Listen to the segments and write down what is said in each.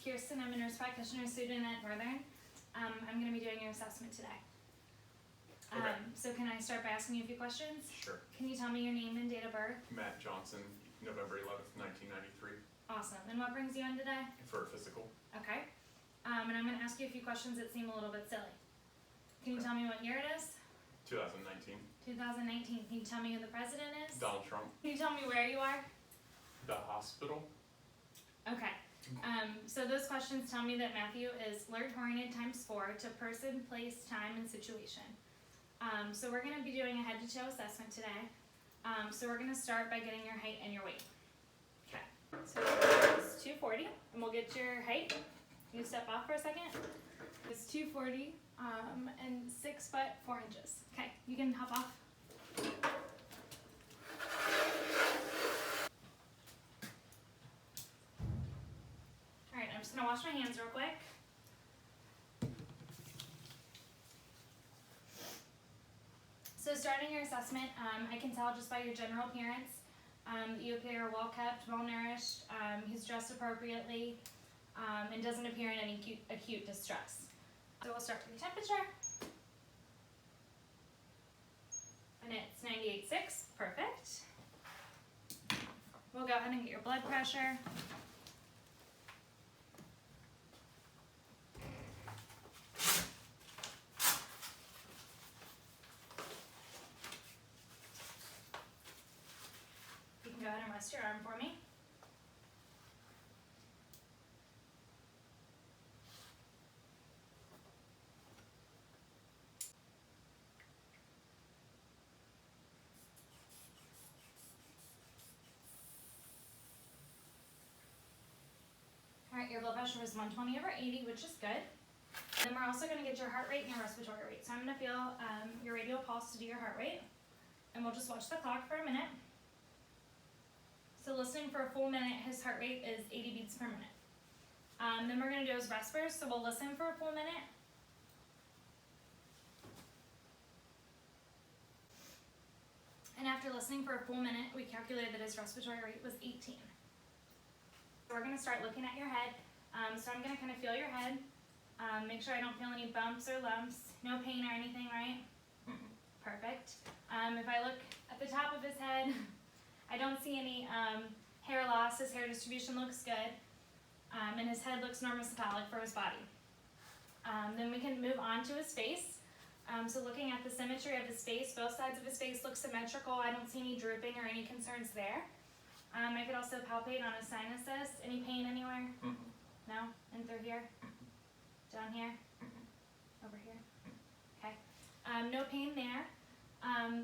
Kirsten. I'm a nurse practitioner student at Northern. I'm going to be doing your assessment today. Okay. So can I start by asking you a few questions? Sure. Can you tell me your name and date of birth? Matt Johnson, November 11th, 1993, Awesome. And what brings you in today? for a physical. Okay. And I'm going to ask you a few questions that seem a little bit silly. Can you tell me what year it is? 2019, 2019. Can you tell me who the president is? Donald Trump, Can you tell me where you are? the hospital, Okay. So those questions tell me that Matthew is learned-oriented times 4 to person, place, time, and situation. So we're going to be doing a head-to-toe assessment today. So we're going to start by getting your height and your weight. Okay. So it's 240, and we'll get your height. Can you step off for a second? It's 240 and 6 foot 4 inches. Okay, you can hop off. Alright, I'm just gonna wash my hands real quick. So starting your assessment, I can tell just by your general appearance that you appear well kept, well nourished, he's dressed appropriately, and doesn't appear in any acute distress. So we'll start with your temperature. And it's 98.6, perfect. We'll go ahead and get your blood pressure. You can go ahead and rest your arm for me. Alright, your blood pressure was 120/80, which is good. And then we're also going to get your heart rate and your respiratory rate. So I'm going to feel your radial pulse to do your heart rate. And we'll just watch the clock for a minute. So listening for a full minute, his heart rate is 80 beats per minute. Then we're going to do his respiratory, so we'll listen for a full minute. And after listening for a full minute, we calculated that his respiratory rate was 18. So we're going to start looking at your head. So I'm going to kind of feel your head. Make sure I don't feel any bumps or lumps. No pain or anything, right? Perfect. If I look at the top of his head, I don't see any hair loss. His hair distribution looks good. And his head looks normocephalic for his body. Then we can move on to his face. So looking at the symmetry of his face, both sides of his face look symmetrical. I don't see any drooping or any concerns there. I could also palpate on his sinuses. Any pain anywhere? No? In through here? Down here? Over here? Okay. No pain there.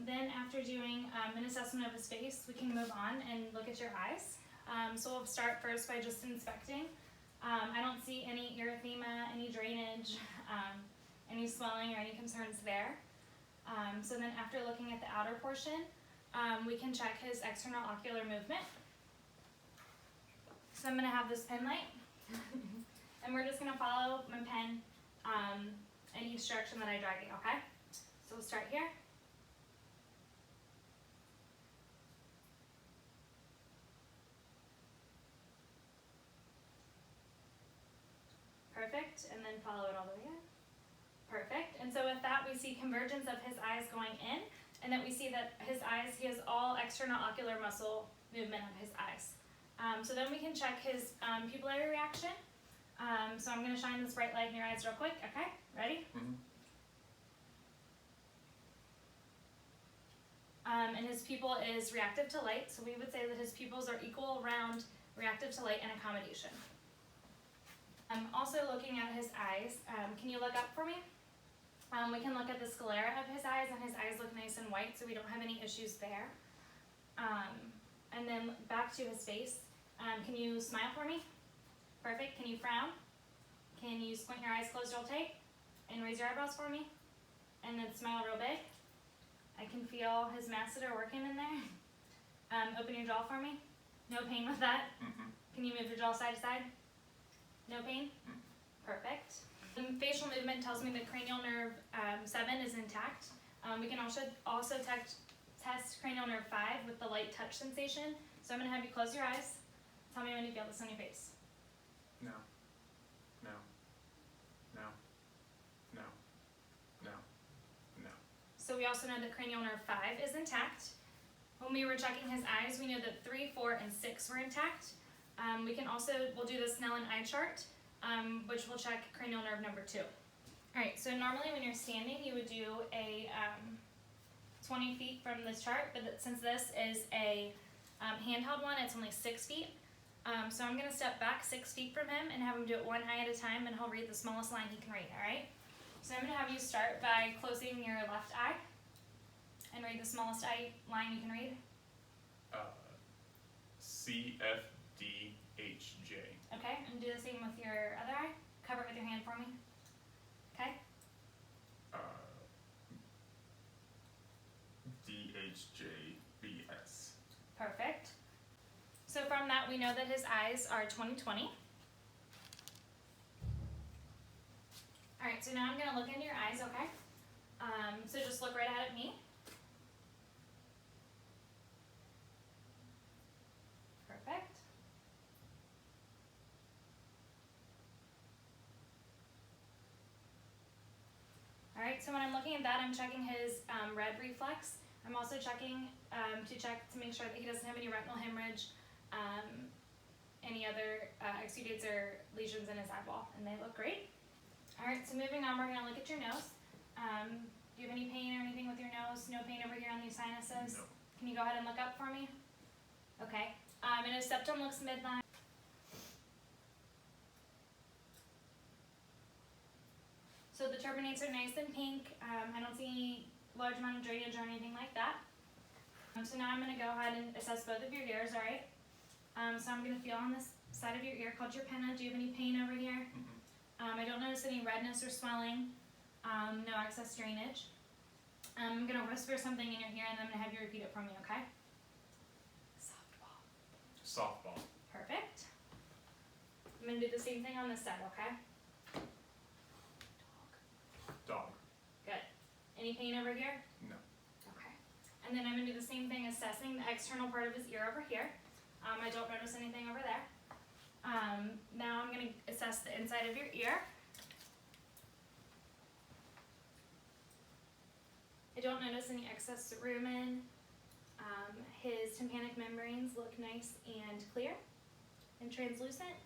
Then after doing an assessment of his face, we can move on and look at your eyes. So we'll start first by just inspecting. I don't see any erythema, any drainage, any swelling or any concerns there. So then after looking at the outer portion, we can check his external ocular movement. So I'm going to have this pen light, and we're just going to follow my pen in each direction that I drag it, okay? So we'll start here. Perfect, and then follow it all the way in. Perfect, and so with that we see convergence of his eyes going in, and that we see that his eyes, he has all external ocular muscle movement of his eyes. So then we can check his pupillary reaction. So I'm going to shine this bright light in your eyes real quick, okay? Ready? And his pupil is reactive to light, so we would say that his pupils are equal, round, reactive to light, and accommodation. Also looking at his eyes, can you look up for me? We can look at the sclera of his eyes, and his eyes look nice and white, so we don't have any issues there. And then back to his face. Can you smile for me? Perfect. Can you frown? Can you squint your eyes closed real tight? And raise your eyebrows for me? And then smile real big. I can feel his masseter working in there. Open your jaw for me. No pain with that? Can you move your jaw side to side? No pain? Perfect. Facial movement tells me that cranial nerve 7 is intact. We can also test cranial nerve 5 with the light touch sensation. So I'm going to have you close your eyes. Tell me when you feel this on your face. No. we also know that cranial nerve 5 is intact. When we were checking his eyes, we know that 3, 4, and 6 were intact. We'll do the Snellen eye chart, which will check cranial nerve number 2. Alright, so normally when you're standing, you would do a 20 feet from this chart, but since this is a handheld one, it's only 6 feet. So I'm going to step back 6 feet from him and have him do it one eye at a time, and he'll read the smallest line he can read, alright? So I'm going to have you start by closing your left eye and read the smallest line you can read. CFDHJ. Okay, and do the same with your other eye. Cover it with your hand for me. Okay? DHJBS. Perfect. So from that, we know that his eyes are 20/20. Alright, so now I'm going to look into your eyes, okay? So just look right ahead at me. Perfect. Alright, so when I'm looking at that, I'm checking his red reflex. I'm also checking to make sure that he doesn't have any retinal hemorrhage, any other exudates or lesions in his eyeball, and they look great. Alright, so moving on, we're going to look at your nose. Do you have any pain or anything with your nose? No pain over here on these sinuses? No. Can you go ahead and look up for me? Okay. And his septum looks midline. So the turbinates are nice and pink. I don't see any large amount of drainage or anything like that. So now I'm going to go ahead and assess both of your ears, alright? So I'm going to feel on this side of your ear called your pinna. Do you have any pain over here? I don't notice any redness or swelling. No excess drainage. I'm going to whisper something in your ear and then I'm going to have you repeat it for me, okay? Softball. Softball. Perfect. I'm going to do the same thing on this side, okay? Dog. Good. Any pain over here? No. Okay. And then I'm going to do the same thing, assessing the external part of his ear over here. I don't notice anything over there. Now I'm going to assess the inside of your ear. I don't notice any excess rumen. His tympanic membranes look nice and clear and translucent.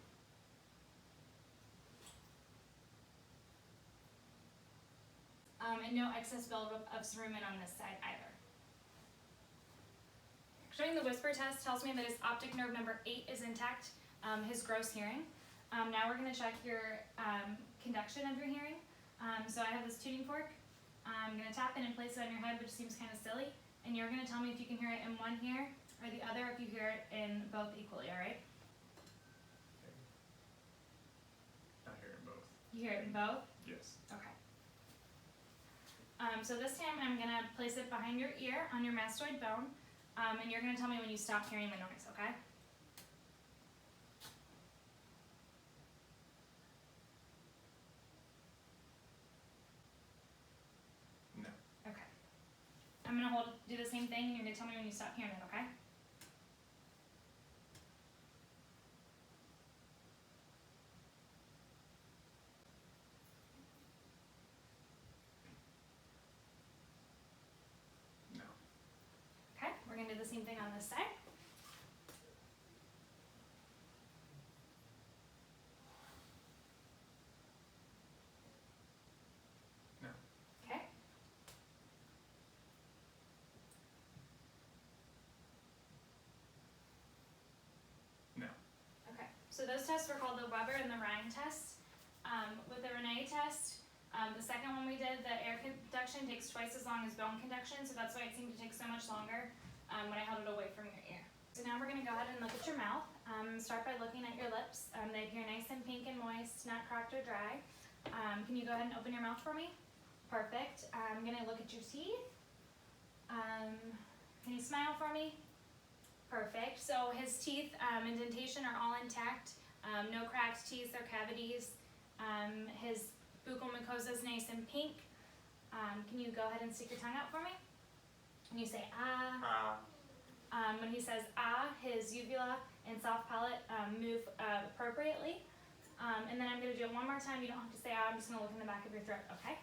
And no excess buildup of cerumen on this side either. Showing the whisper test tells me that his optic nerve number 8 is intact, his gross hearing. Now we're going to check your conduction of your hearing. So I have this tuning fork. I'm going to tap in and place it on your head, which seems kind of silly. And you're going to tell me if you can hear it in one ear or the other, if you hear it in both equally, alright? I hear it both. You hear it in both? Yes. Okay. So this time I'm going to place it behind your ear on your mastoid bone, and you're going to tell me when you stop hearing the noise, okay? No. Okay. I'm going to do the same thing, and you're going to tell me when you stop hearing it, okay? No. Okay, we're going to do the same thing on this side. No. Okay. No. Okay, so those tests were called the Weber and the Rhine tests. With the Rene test, the second one we did, the air conduction takes twice as long as bone conduction, so that's why it seemed to take so much longer when I held it away from your ear. So now we're going to go ahead and look at your mouth. Start by looking at your lips. They appear nice and pink and moist, not cracked or dry. Can you go ahead and open your mouth for me? Perfect. I'm going to look at your teeth. Can you smile for me? Perfect. So his teeth indentation are all intact. No cracked teeth or cavities. His buccal mucosa is nice and pink. Can you go ahead and stick your tongue out for me? When you say ah. When he says ah, his uvula and soft palate move appropriately. And then I'm going to do it one more time. You don't have to say ah. I'm just going to look in the back of your throat, okay?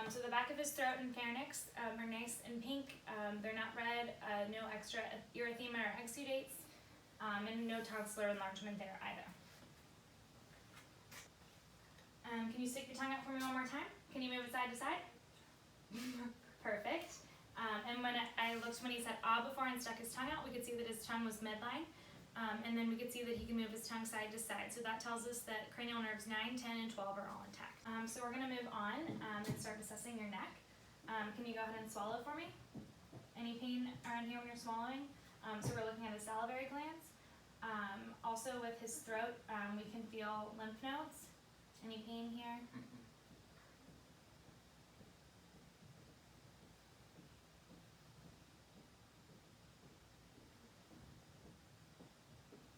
So the back of his throat and pharynx are nice and pink. They're not red, no extra erythema or exudates, and no tonsillar enlargement there either. Can you stick your tongue out for me one more time? Can you move it side to side? Perfect. And when I looked when he said ah before and stuck his tongue out, we could see that his tongue was midline. And then we could see that he can move his tongue side to side. So that tells us that cranial nerves 9, 10, and 12 are all intact. So we're going to move on and start assessing your neck. Can you go ahead and swallow for me? Any pain around here when you're swallowing? So we're looking at his salivary glands. Also with his throat, we can feel lymph nodes. Any pain here?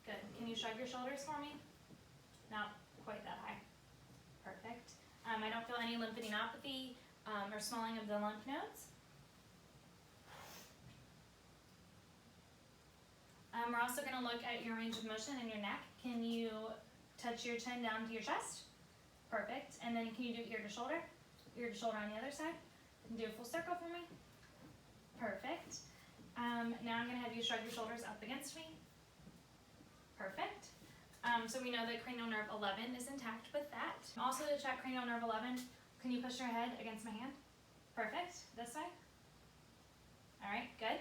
Good. Can you shrug your shoulders for me? Not quite that high. Perfect. I don't feel any lymphadenopathy or swelling of the lymph nodes. We're also going to look at your range of motion in your neck. Can you touch your chin down to your chest? Perfect. And then can you do ear to shoulder? Ear to shoulder on the other side. And do a full circle for me. Perfect. Now I'm going to have you shrug your shoulders up against me. Perfect. So we know that cranial nerve 11 is intact with that. Also to check cranial nerve 11, can you push your head against my hand? Perfect. This way. All right, good.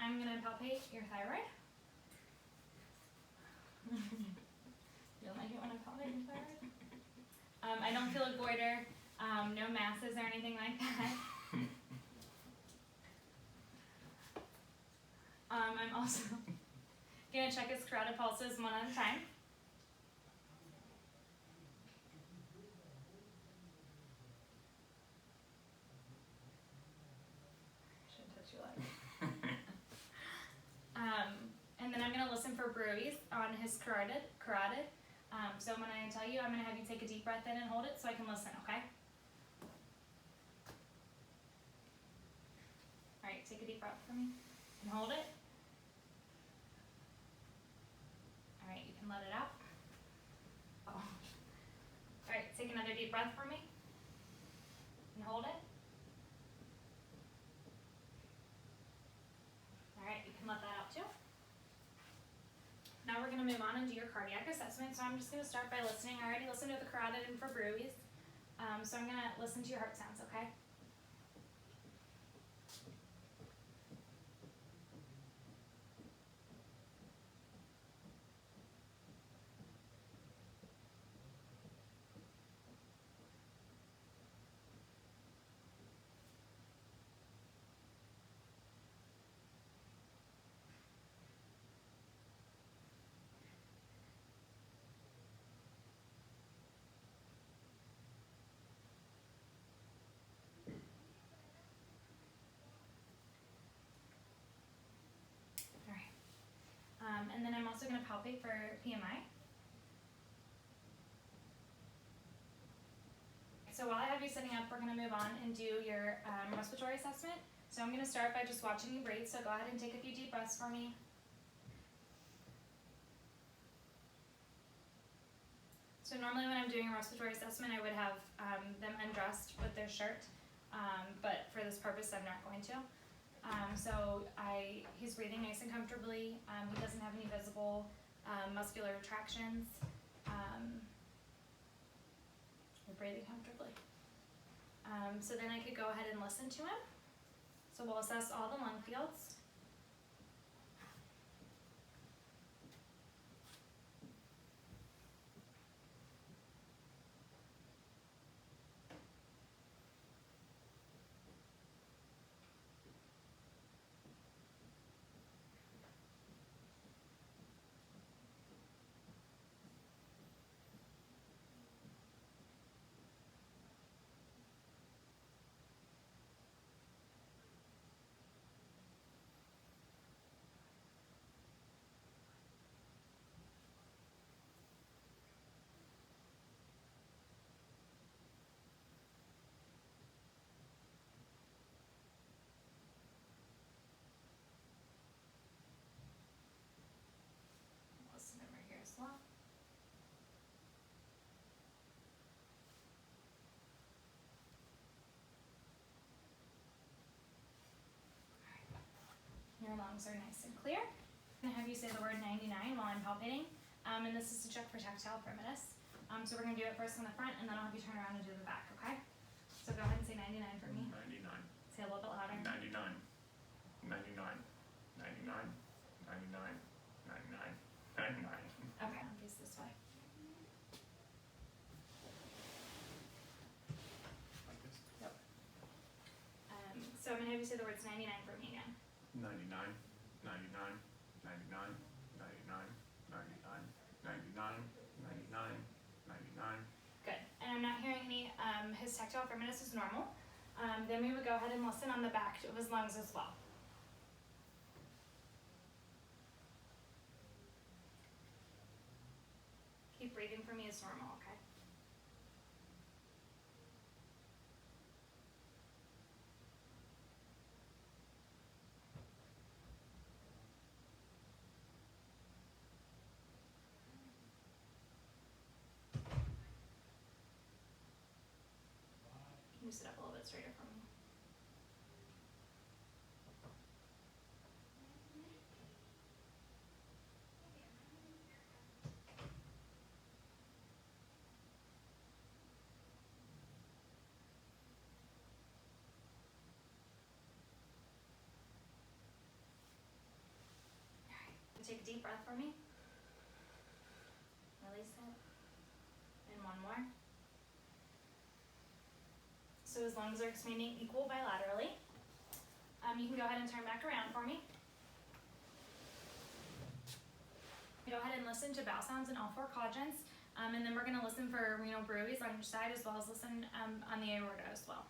I'm going to palpate your thyroid. You don't like it when I palpate your thyroid? I don't feel a goiter, no masses or anything like that. I'm also going to check his carotid pulses one at a time. Shouldn't touch you like. And then I'm going to listen for bruits on his carotid. So when I tell you, I'm going to have you take a deep breath in and hold it so I can listen, okay? All right, take a deep breath for me and hold it. All right, you can let it out. Oh. All right, take another deep breath for me and hold it. All right, you can let that out too. Now we're going to move on and do your cardiac assessment. So I'm just going to start by listening. I already listened to the carotid and for bruits. So I'm going to listen to your heart sounds, okay? And then I'm also going to palpate for PMI. So while I have you sitting up, we're going to move on and do your respiratory assessment. So I'm going to start by just watching you breathe. So go ahead and take a few deep breaths for me. So normally when I'm doing a respiratory assessment, I would have them undressed with their shirt. But for this purpose, I'm not going to. He's breathing nice and comfortably. He doesn't have any visible muscular retractions. We're breathing comfortably. So then I could go ahead and listen to him. So we'll assess all the lung fields. lungs are nice and clear. I'm gonna have you say the word 99 while I'm palpating, and this is to check for tactile firmness. So we're gonna do it first on the front, and then I'll have you turn around and do the back, okay? So go ahead and say 99 for me. 99. Say a little bit louder. 99. 99. 99. 99. 99. 99. Okay, I'll face this way. Like this? So I'm gonna have you say the words 99 for me again. 99. 99. 99. 99. 99. 99. 99. 99. Good. And I'm not hearing any, his tactile firmness is normal. Then we would go ahead and listen on the back of his lungs as well. Keep breathing for me as normal, okay? Can you sit up a little bit straighter for me? Take a deep breath for me. Release it. And one more. So his lungs are expanding equal bilaterally. You can go ahead and turn back around for me. Go ahead and listen to bowel sounds in all four quadrants. And then we're going to listen for renal bruits on each side, as well as listen on the aorta as well.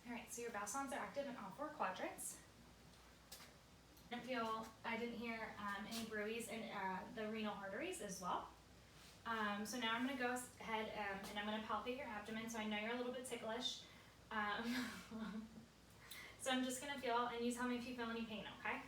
Alright, so your bowel sounds are active in all four quadrants. I didn't hear any bruits in the renal arteries as well. So now I'm going to go ahead and I'm going to palpate your abdomen, so I know you're a little bit ticklish. So I'm just going to feel, and you tell me if you feel any pain, okay?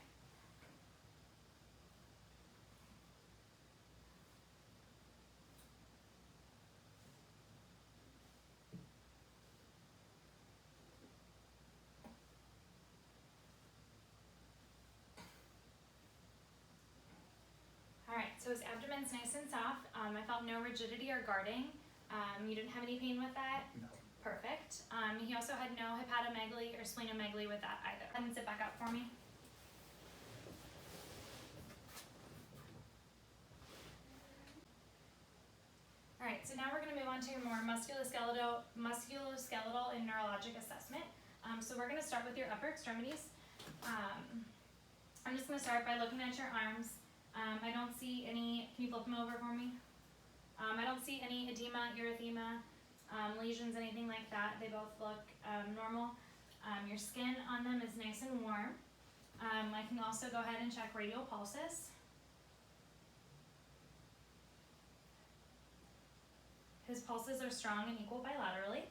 Alright, so his abdomen's nice and soft. I felt no rigidity or guarding. You didn't have any pain with that? No. Perfect. He also had no hepatomegaly or splenomegaly with that either. Go ahead and sit back up for me. Alright, so now we're going to move on to your more musculoskeletal and neurologic assessment. So we're going to start with your upper extremities. I'm just going to start by looking at your arms. I don't see any, can you flip them over for me? I don't see any edema, erythema, lesions, anything like that. They both look normal. Your skin on them is nice and warm. I can also go ahead and check radial pulses. His pulses are strong and equal bilaterally.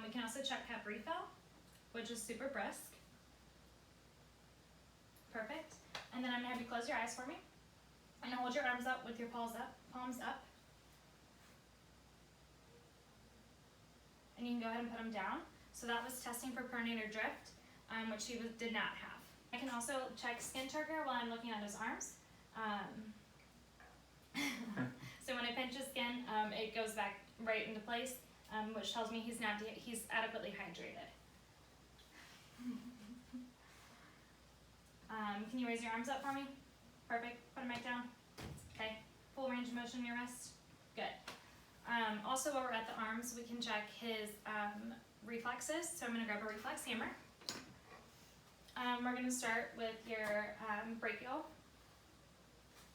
We can also check cap refill, which is super brisk. Perfect. And then I'm gonna have you close your eyes for me. And hold your arms up with your palms up. And you can go ahead and put them down. So that was testing for pronator drift, which he did not have. I can also check skin turgor while I'm looking at his arms. So when I pinch his skin, it goes back right into place, which tells me he's adequately hydrated. Can you raise your arms up for me? Perfect. Put them back down. Okay. Full range of motion in your wrist. Good. Also, while we're at the arms, we can check his reflexes. So I'm going to grab a reflex hammer. We're going to start with your brachial.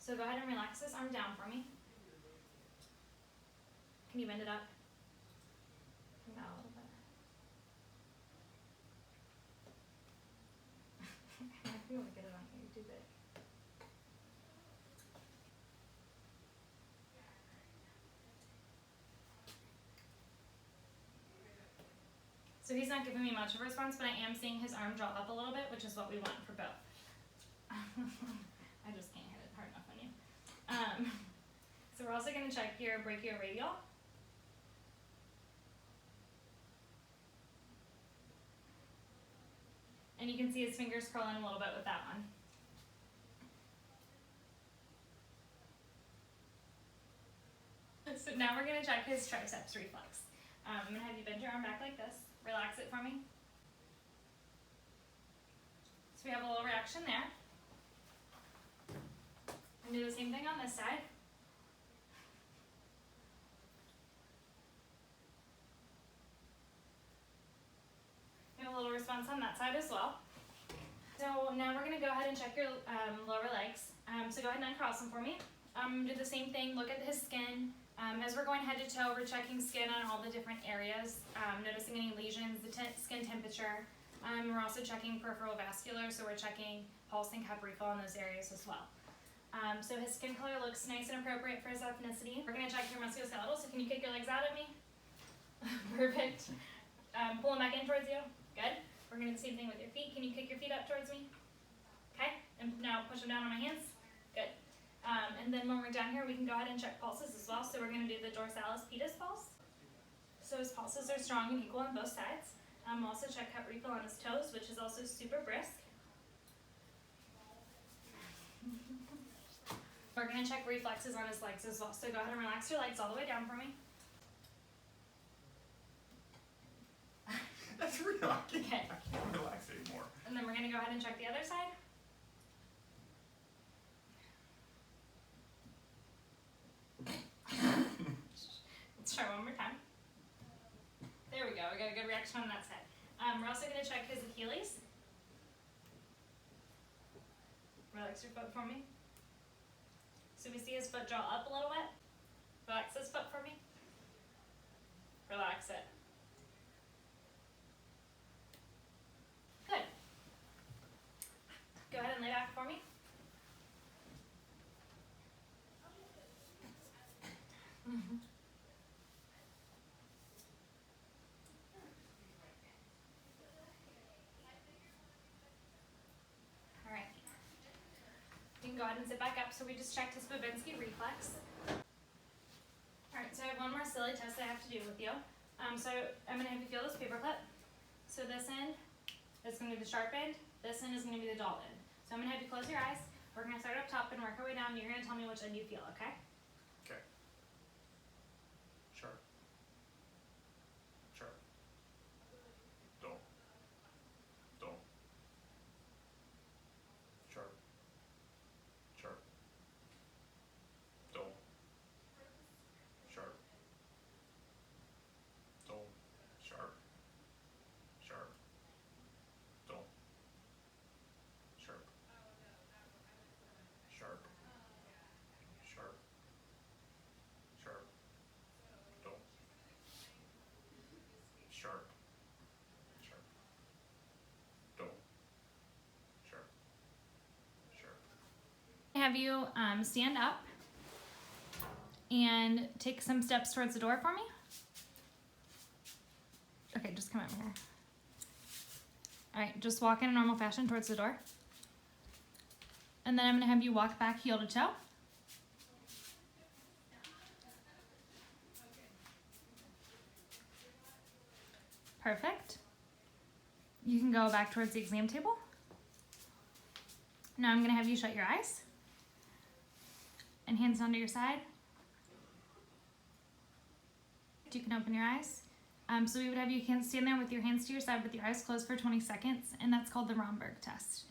So go ahead and relax this arm down for me. Can you bend it up? Come out a little bit. I feel like get it on here, you're too big. So he's not giving me much of a response, but I am seeing his arm draw up a little bit, which is what we want for both. I just can't hit it hard enough on you. So we're also going to check your brachioradial. And you can see his fingers curling a little bit with that one. So now we're going to check his triceps reflex. I'm going to have you bend your arm back like this. Relax it for me. So we have a little reaction there. And do the same thing on this side. We have a little response on that side as well. So now we're going to go ahead and check your lower legs. So go ahead and uncross them for me. Do the same thing, look at his skin. As we're going head to toe, we're checking skin on all the different areas, noticing any lesions, the skin temperature. We're also checking peripheral vascular, so we're checking pulse and cup refill in those areas as well. So his skin color looks nice and appropriate for his ethnicity. We're going to check your musculoskeletal, so can you kick your legs out at me? Perfect. Pull them back in towards you. Good. We're going to do the same thing with your feet. Can you kick your feet up towards me? Okay. And now push them down on my hands. Good. And then when we're down here, we can go ahead and check pulses as well. So we're going to do the dorsalis pedis pulse. So his pulses are strong and equal on both sides. We'll also check cup refill on his toes, which is also super brisk. We're going to check reflexes on his legs as well. So go ahead and relax your legs all the way down for me. That's real. I can't, Okay. I can't relax anymore. And then we're going to go ahead and check the other side. Let's try one more time. There we go. We got a good reaction on that side. We're also going to check his Achilles. Relax your foot for me. So we see his foot draw up a little bit. Relax his foot for me. Relax it. Good. Go ahead and lay back for me. All right. You can go ahead and sit back up. So we just checked his Babinski reflex. All right, so I have one more silly test I have to do with you. So I'm gonna have you feel this paper clip. So this end is gonna be the sharp end. This end is gonna be the dull end. So I'm gonna have you close your eyes. We're gonna start up top and work our way down. You're gonna tell me which end you feel, okay? Okay. Sharp. Sharp. Dull. Dull. Sharp. Sharp. Dull. Sharp. Dull. Sharp. Sharp. Dull. Sharp. Sharp. Sharp. Sharp. Dull. Sharp. Sharp. Dull. Sharp. Sharp. Have you stand up and take some steps towards the door for me. Okay, just come over here. All right, just walk in a normal fashion towards the door. And then I'm gonna have you walk back heel to toe. Perfect. You can go back towards the exam table. Now I'm gonna have you shut your eyes and hands onto your side. You can open your eyes. So we would have you stand there with your hands to your side with your eyes closed for 20 seconds, and that's called the Romberg test.